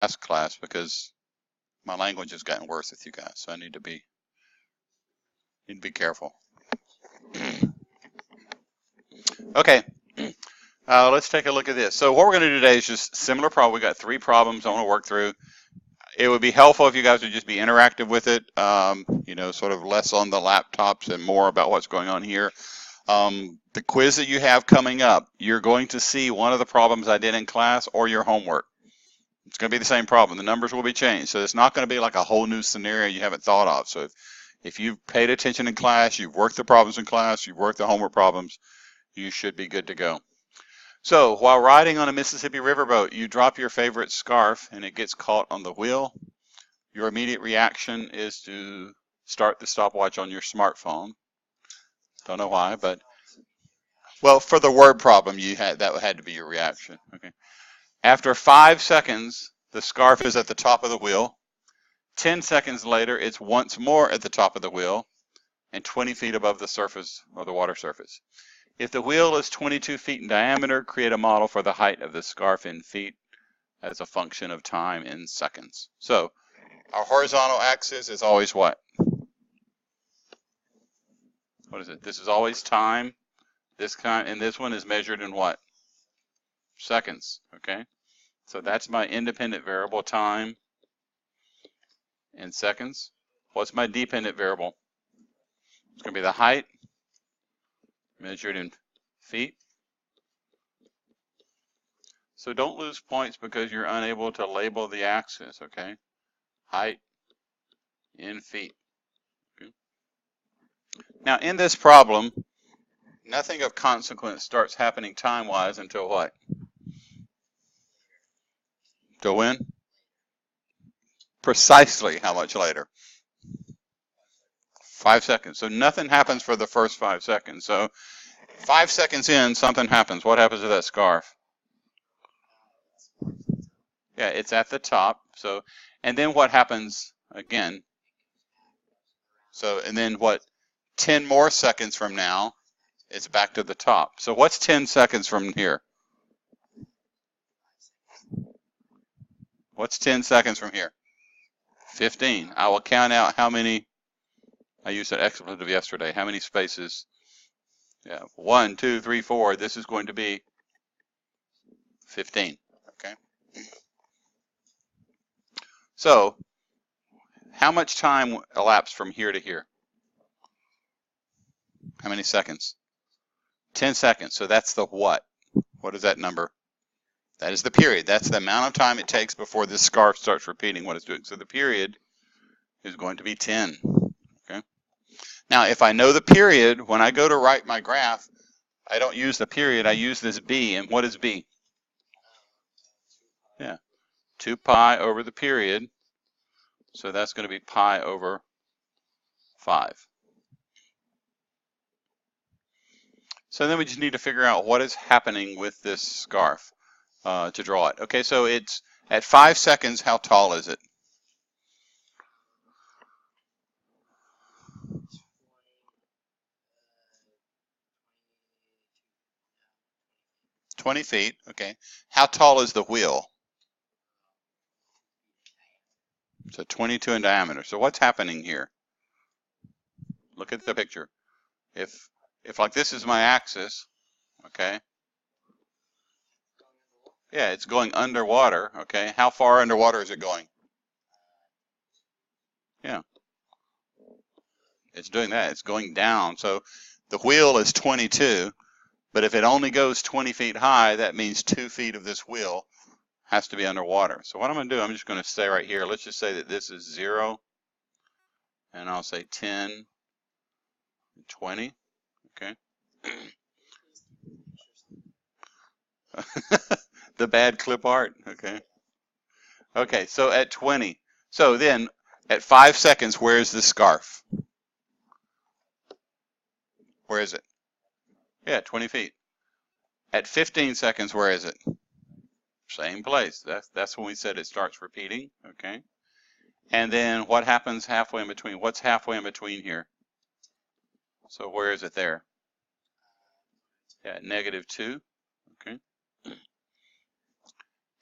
last class because my language has gotten worse with you guys, so I need to be careful. Okay, let's take a look at this. So what we're going to do today is just similar problem. We got 3 problems I want to work through. It would be helpful if you guys would just be interactive with it, you know, sort of less on the laptops and more about what's going on here. The quiz that you have coming up, you're going to see one of the problems I did in class or your homework. It's going to be the same problem. The numbers will be changed. So it's not going to be like a whole new scenario you haven't thought of. So if you've paid attention in class, you've worked the problems in class, you've worked the homework problems, you should be good to go. So while riding on a Mississippi riverboat, you drop your favorite scarf and it gets caught on the wheel. Your immediate reaction is to start the stopwatch on your smartphone. Don't know why, but well, for the word problem, that had to be your reaction. Okay. After 5 seconds, the scarf is at the top of the wheel. 10 seconds later, it's once more at the top of the wheel and 20 feet above the surface of the water surface. If the wheel is 22 feet in diameter, create a model for the height of the scarf in feet as a function of time in seconds. So our horizontal axis is always what? What is it? This is always time. And this one is measured in what? Seconds, okay? So that's my independent variable, time in seconds. What's my dependent variable? It's going to be the height measured in feet. So don't lose points because you're unable to label the axis, okay? Height in feet. Okay. Now in this problem, nothing of consequence starts happening time-wise until what? Till when? Precisely how much later? 5 seconds. So nothing happens for the first 5 seconds. So 5 seconds in, something happens. What happens to that scarf? Yeah, it's at the top. So, and then what happens again? So, and then what? 10 more seconds from now, it's back to the top. So what's 10 seconds from here? What's 10 seconds from here? 15. I will count out how many, I used that expletive yesterday, how many spaces? Yeah, 1, 2, 3, 4. This is going to be 15. Okay. So, how much time elapsed from here to here? How many seconds? 10 seconds. So that's the what? What is that number? That is the period. That's the amount of time it takes before this scarf starts repeating what it's doing. So the period is going to be 10. Okay. Now, if I know the period, when I go to write my graph, I don't use the period. I use this b. And what is b? Yeah, 2 pi over the period. So that's going to be pi over 5. So then we just need to figure out what is happening with this scarf to draw it. Okay, so it's at 5 seconds, how tall is it? "20 feet, okay. How tall is the wheel? So 22 in diameter. So what's happening here? Look at the picture. If like this is my axis, okay. Yeah, it's going underwater, okay. How far underwater is it going? Yeah, it's doing that. It's going down. So the wheel is 22, but if it only goes 20 feet high, that means 2 feet of this wheel has to be underwater. So what I'm going to do, I'm just going to say right here, let's just say that this is 0, and I'll say 10, 20, okay. The bad clip art, okay. Okay, so at 20. So then, at 5 seconds, where's the scarf? Where is it? Yeah, 20 feet. At 15 seconds, where is it? Same place. That's when we said it starts repeating, okay. And then what happens halfway in between? What's halfway in between here? So where is it there? Yeah, -2, okay.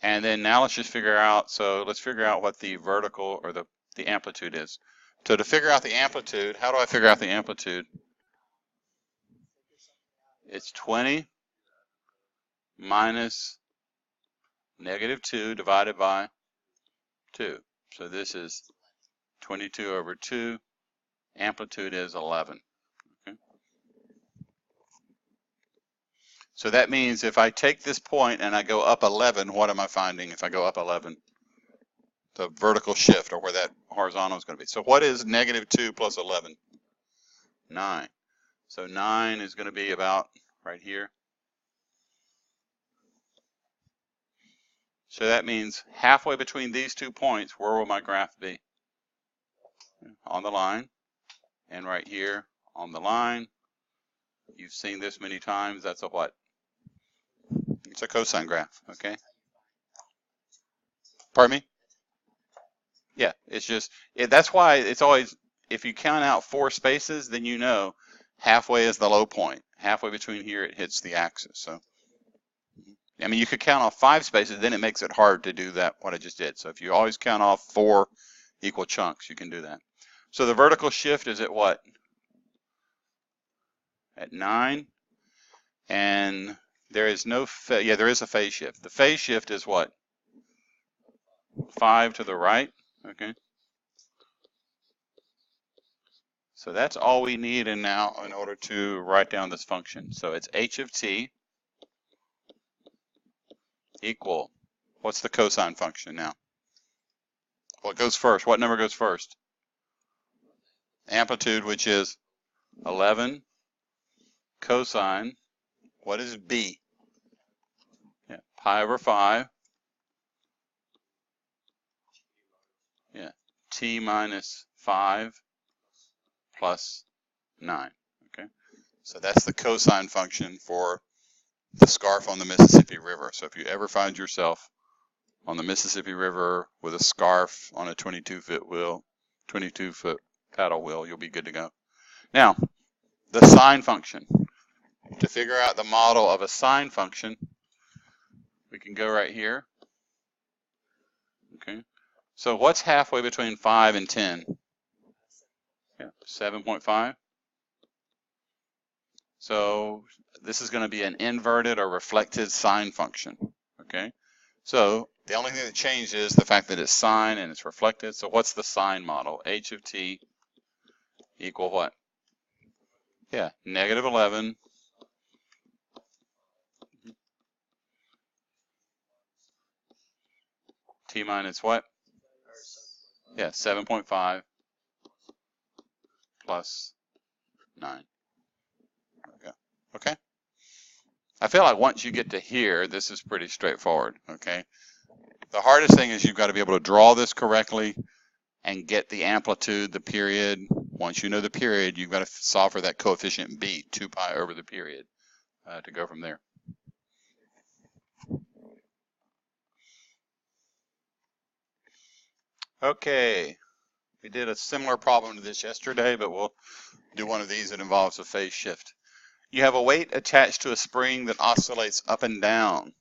And then now let's just figure out, so let's figure out what the vertical or the amplitude is. So to figure out the amplitude, how do I figure out the amplitude? It's 20 minus -2 divided by 2. So this is 22 over 2. Amplitude is 11. Okay. So that means if I take this point and I go up 11, what am I finding if I go up 11? The vertical shift, or where that horizontal is going to be. So what is -2 plus 11? 9. So 9 is going to be about right here. So that means halfway between these 2 points, where will my graph be? On the line. And right here on the line. You've seen this many times. That's a what? It's a cosine graph, okay? Pardon me? Yeah, it's just, that's why it's always, if you count out 4 spaces, then you know halfway is the low point. Halfway between here, it hits the axis. So, I mean, you could count off 5 spaces, then it makes it hard to do that, what I just did. So if you always count off 4 equal chunks, you can do that. So the vertical shift is at what? At 9. And there is no, there is a phase shift. The phase shift is what? 5 to the right, okay? So that's all we need in order to write down this function. So it's h of t equal, what's the cosine function now? What goes first? What number goes first? Amplitude, which is 11. Cosine, what is b? Yeah, pi over 5. Yeah, t minus 5 plus 9. Okay, so that's the cosine function for the scarf on the Mississippi River. So if you ever find yourself on the Mississippi River with a scarf on a 22-foot paddle wheel, you'll be good to go. Now, the sine function. To figure out the model of a sine function, we can go right here. Okay. So what's halfway between 5 and 10? Yeah, 7.5. So this is going to be an inverted or reflected sine function. Okay. So the only thing that changed is the fact that it's sine and it's reflected. So what's the sine model? H of t equal what? Yeah, -11 t minus what? Yeah, 7.5 plus 9. Okay. Okay. I feel like once you get to here, this is pretty straightforward. Okay. The hardest thing is you've got to be able to draw this correctly and get the amplitude, the period. Once you know the period, you've got to solve for that coefficient b, 2 pi over the period, to go from there. Okay, we did a similar problem to this yesterday, but we'll do one of these that involves a phase shift. You have a weight attached to a spring that oscillates up and down.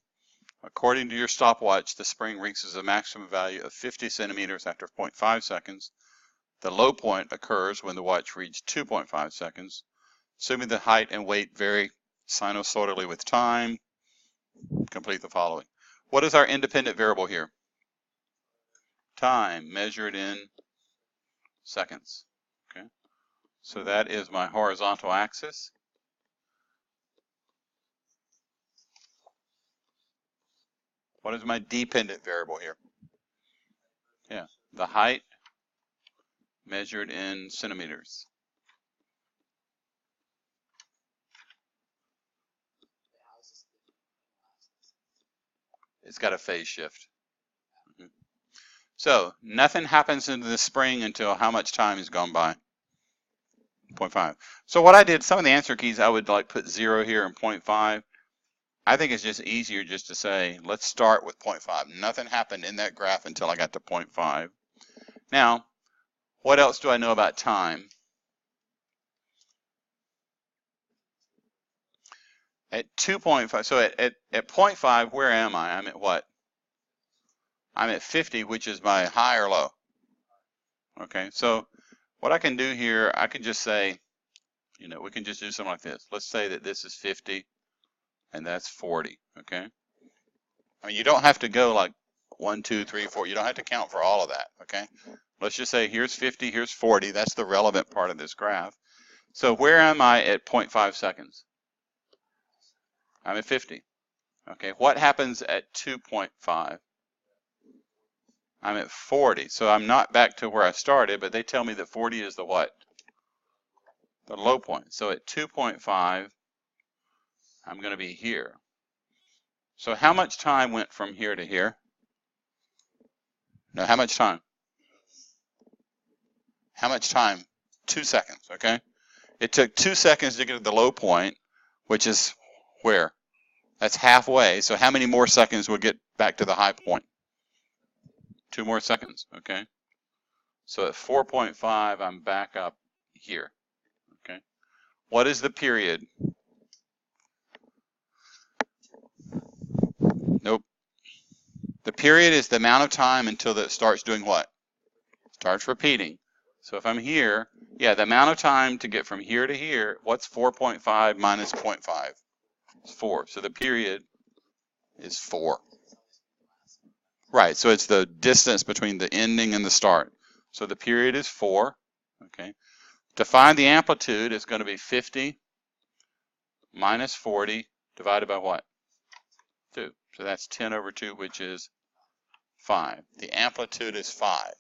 According to your stopwatch, the spring reaches a maximum value of 50 centimeters after 0.5 seconds. The low point occurs when the watch reads 2.5 seconds. Assuming the height and weight vary sinusoidally with time, complete the following. What is our independent variable here? Time, measured in seconds. Okay, so that is my horizontal axis. What is my dependent variable here? Yeah, the height measured in centimeters. It's got a phase shift. So nothing happens into the spring until how much time has gone by? 0.5. So what I did, some of the answer keys, I would like put 0 here and 0.5. I think it's just easier just to say, let's start with 0.5. Nothing happened in that graph until I got to 0.5. Now, what else do I know about time? At 2.5, so at 0.5, where am I? I'm at what? I'm at 50, which is my high or low. Okay, so what I can do here, I can just say, we can just do something like this. Let's say that this is 50 and that's 40, okay? I mean, you don't have to go like 1, 2, 3, 4. You don't have to count for all of that, okay? Let's just say here's 50, here's 40. That's the relevant part of this graph. So where am I at 0.5 seconds? I'm at 50. Okay, what happens at 2.5? I'm at 40. So I'm not back to where I started, but they tell me that 40 is the what? The low point. So at 2.5, I'm going to be here. So how much time went from here to here? No, how much time? How much time? 2 seconds, okay? It took 2 seconds to get to the low point, which is where? That's halfway. So how many more seconds will get back to the high point? 2 more seconds, okay? So at 4.5, I'm back up here, okay? What is the period? Nope. The period is the amount of time until it starts doing what? Starts repeating. So if I'm here, yeah, the amount of time to get from here to here, what's 4.5 minus 0.5? It's 4. So the period is 4. Right, so it's the distance between the ending and the start. So the period is 4, okay? To find the amplitude, it's going to be 50 minus 40 divided by what? 2. So that's 10 over 2, which is 5. The amplitude is 5.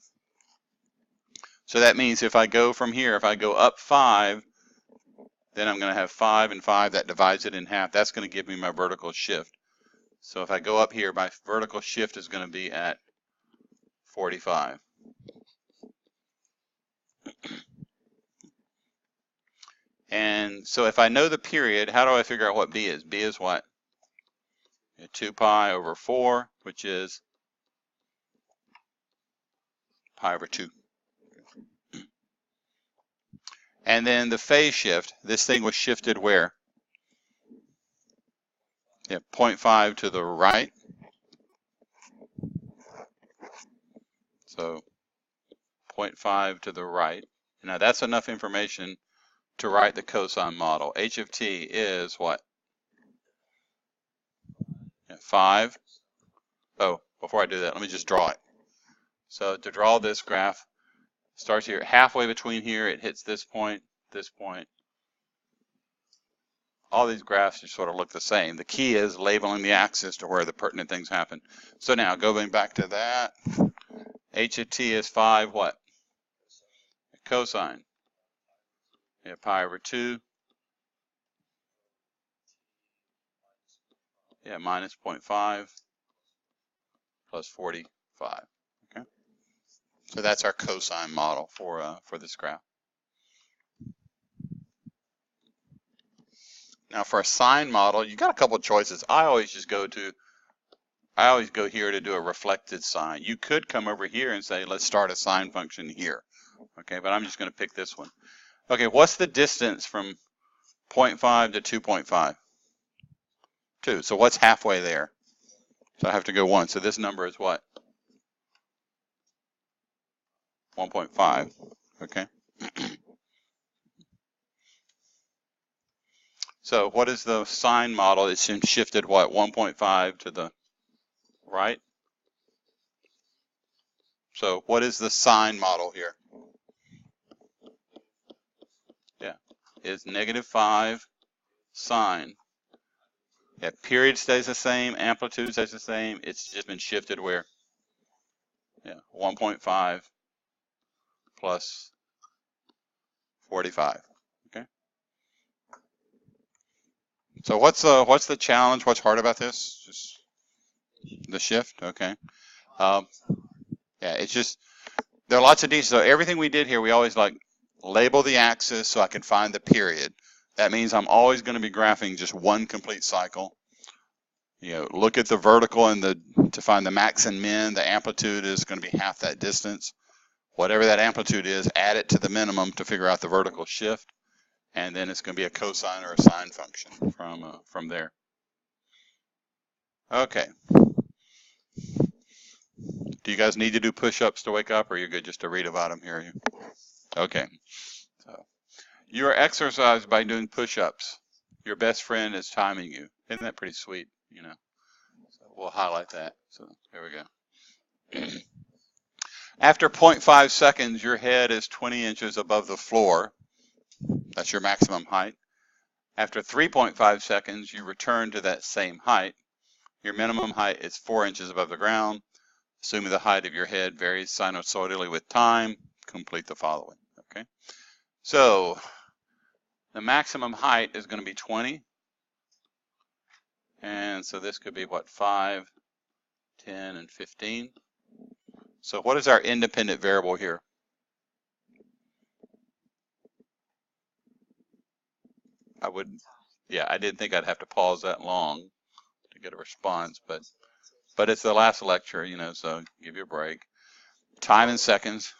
So that means if I go from here, if I go up 5, then I'm going to have 5 and 5. That divides it in half. That's going to give me my vertical shift. So if I go up here, my vertical shift is going to be at 45. And so if I know the period, how do I figure out what B is? B is what? 2 pi over 4, which is pi over 2. And then the phase shift, this thing was shifted where? Yeah, 0.5 to the right. So 0.5 to the right. Now that's enough information to write the cosine model. H of t is what? 5. Oh, before I do that, let me just draw it. So to draw this graph, starts here halfway between here, it hits this point, this point. All these graphs just sort of look the same. The key is labeling the axis to where the pertinent things happen. So now going back to that, H of t is 5 what? Cosine. Yeah, pi over 2. Yeah, minus 0.5 plus 45. Okay. So that's our cosine model for this graph. Now for a sine model, you got a couple of choices. I always go here to do a reflected sine. You could come over here and say, let's start a sine function here. Okay, but I'm just going to pick this one. Okay, what's the distance from 0.5 to 2.5? 2. So what's halfway there? So I have to go 1. So this number is what? 1.5. Okay. So what is the sine model? It's shifted what? 1.5 to the right? So what is the sine model here? Yeah, it's -5 sine. Yeah, period stays the same, amplitude stays the same. It's just been shifted where? Yeah, 1.5 plus 45. Okay. So what's the challenge? What's hard about this? Just the shift. Okay. Yeah, it's just there are lots of details. So everything we did here, we always like label the axis so I can find the period. That means I'm always going to be graphing just one complete cycle. Look at the vertical and to find the max and min. The amplitude is going to be half that distance. Whatever that amplitude is, add it to the minimum to figure out the vertical shift, and then it's going to be a cosine or a sine function from there. Okay. Do you guys need to do push-ups to wake up, or are you good just to read about them here? Okay. So you are exercised by doing push-ups. Your best friend is timing you. Isn't that pretty sweet? You know. So we'll highlight that. So there we go. After 0.5 seconds, your head is 20 inches above the floor. That's your maximum height. After 3.5 seconds, you return to that same height. Your minimum height is 4 inches above the ground. Assuming the height of your head varies sinusoidally with time, complete the following. Okay. So the maximum height is going to be 20. And so this could be what, 5, 10, and 15. So what is our independent variable here? I didn't think I'd have to pause that long to get a response, but it's the last lecture, you know, so give you a break. Time in seconds.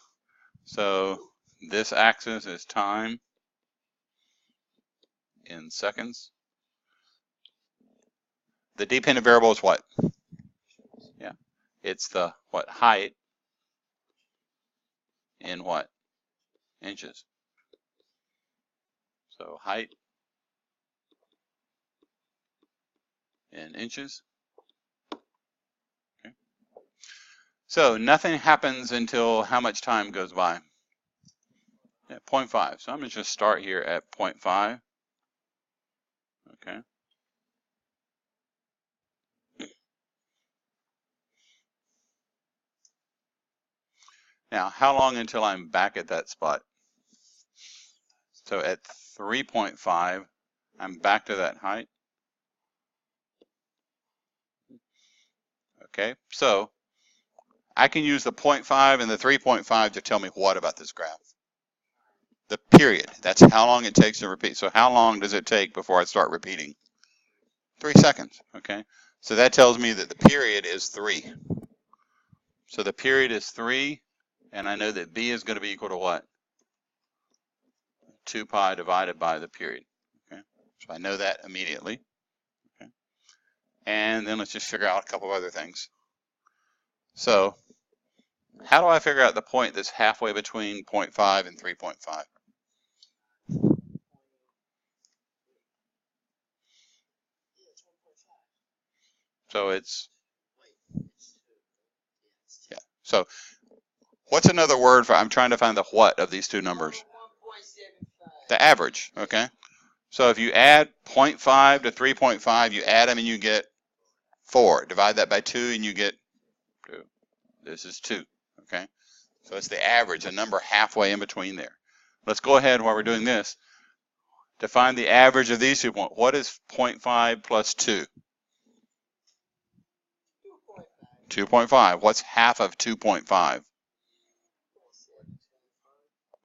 So this axis is time in seconds. The dependent variable is what? Yeah, it's the what, height in what? Inches. So height in inches. Okay. So nothing happens until how much time goes by? Yeah, 0.5. So I'm going to just start here at 0.5. Okay. Now, how long until I'm back at that spot? So at 3.5, I'm back to that height. Okay, so I can use the 0.5 and the 3.5 to tell me what about this graph? The period. That's how long it takes to repeat. So how long does it take before I start repeating? 3 seconds. Okay, so that tells me that the period is 3. So the period is 3, and I know that b is going to be equal to what? 2 pi divided by the period. Okay, so I know that immediately. Okay, and then let's just figure out a couple of other things. So how do I figure out the point that's halfway between 0.5 and 3.5? So it's, yeah. So what's another word for, I'm trying to find the what of these two numbers? The average, okay? So if you add 0.5 to 3.5, you add them and you get 4. Divide that by 2 and you get 2. This is 2, okay? So it's the average, a number halfway in between there. Let's go ahead while we're doing this to find the average of these 2 points. What is 0.5 plus 2? 2.5. What's half of 2.5?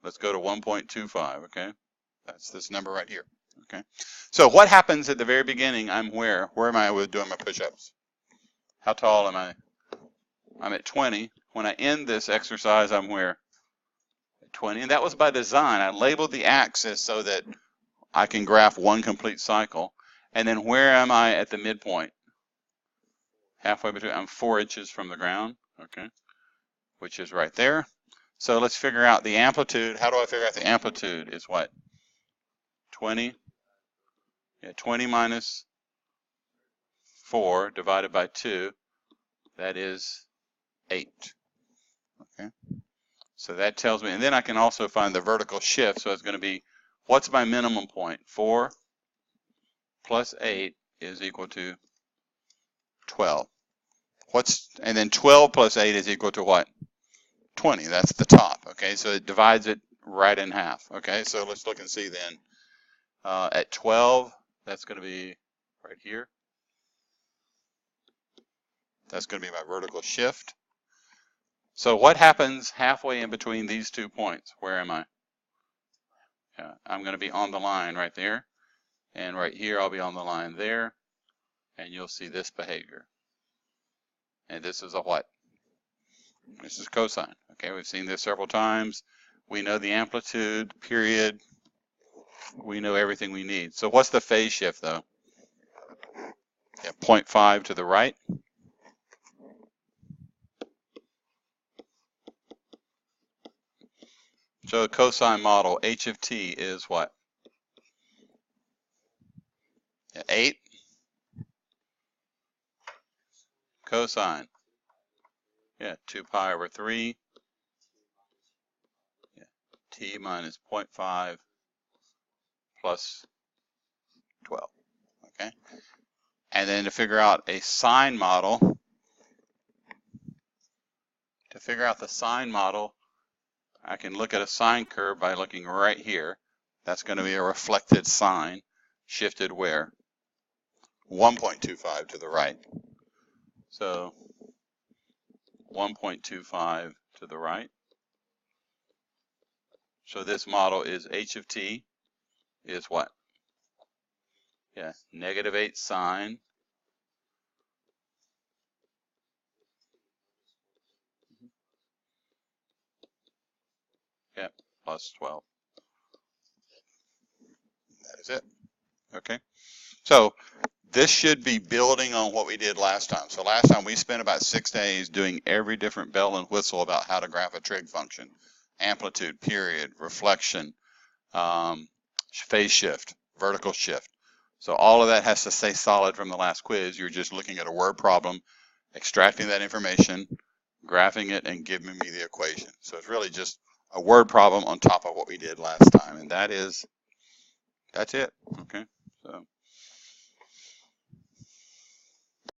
Let's go to 1.25, okay? That's this number right here, okay? So what happens at the very beginning? I'm where? Where am I with doing my push-ups? How tall am I? I'm at 20. When I end this exercise, I'm where? At 20. And that was by design. I labeled the axis so that I can graph one complete cycle. And then where am I at the midpoint? Halfway between. I'm 4 inches from the ground, okay? Which is right there. So let's figure out the amplitude. How do I figure out the amplitude? Is what? 20. Yeah, 20 minus 4 divided by 2. That is 8. Okay. So that tells me, and then I can also find the vertical shift. So it's going to be, what's my minimum point? 4 plus 8 is equal to 12. And then 12 plus 8 is equal to what? 20. That's the top. Okay, so it divides it right in half. Okay, so let's look and see then. At 12, that's going to be right here. That's going to be my vertical shift. So what happens halfway in between these 2 points? Where am I? Yeah, I'm going to be on the line right there. And right here, I'll be on the line there. And you'll see this behavior. And this is a what? This is cosine. Okay, we've seen this several times. We know the amplitude, period. We know everything we need. So what's the phase shift, though? Yeah, 0.5 to the right. So cosine model, h of t is what? 8 cosine. Yeah, 2 pi over 3. Yeah, t minus 0.5 plus 12. Okay. And then to figure out a sine model, I can look at a sine curve by looking right here. That's going to be a reflected sine, shifted where? 1.25 to the right. So 1.25 to the right. So this model is h of t is what? Yeah, negative 8 sine. Yeah, plus 12. That is it. Okay. So this should be building on what we did last time. So last time we spent about 6 days doing every different bell and whistle about how to graph a trig function. Amplitude, period, reflection, phase shift, vertical shift. So all of that has to stay solid from the last quiz. You're just looking at a word problem, extracting that information, graphing it, and giving me the equation. So it's really just a word problem on top of what we did last time. And that's it. Okay. So